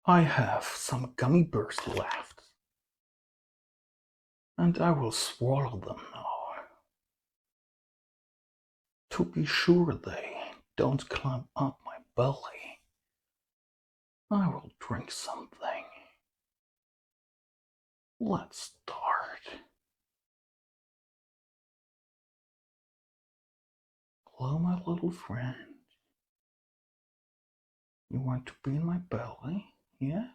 I have some gummy bears left, and I will swallow them now. To be sure they don't climb up my belly, I will drink something. Let's start. Hello, my little friend. You want to be in my belly? Yes?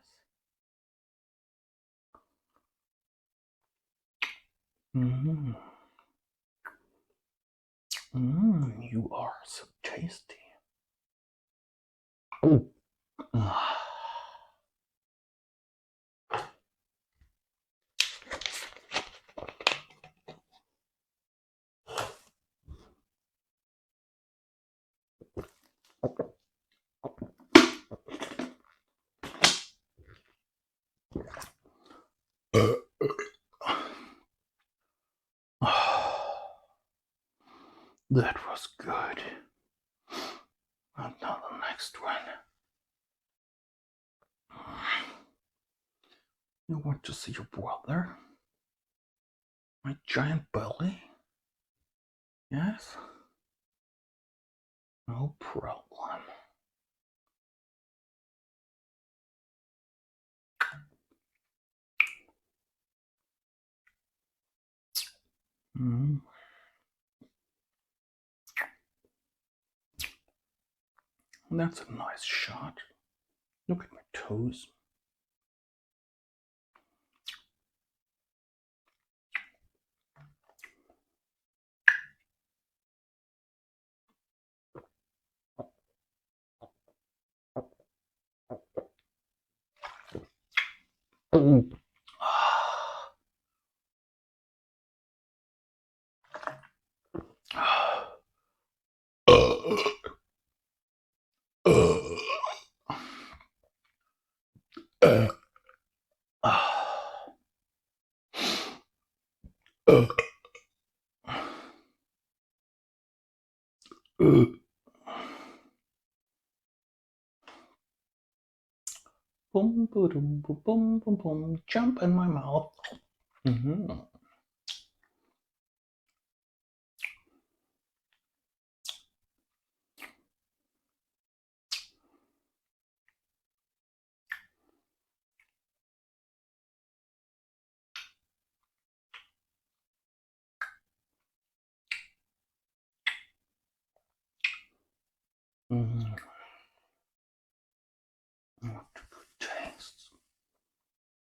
Mmm. Mmm, you are so tasty. Oh. That was good. And now the next one. You want to see your brother? My giant belly? Yes? No problem. That's a nice shot. Look at my toes. Boom, boom, boom, boom, boom, boom. Jump in my mouth.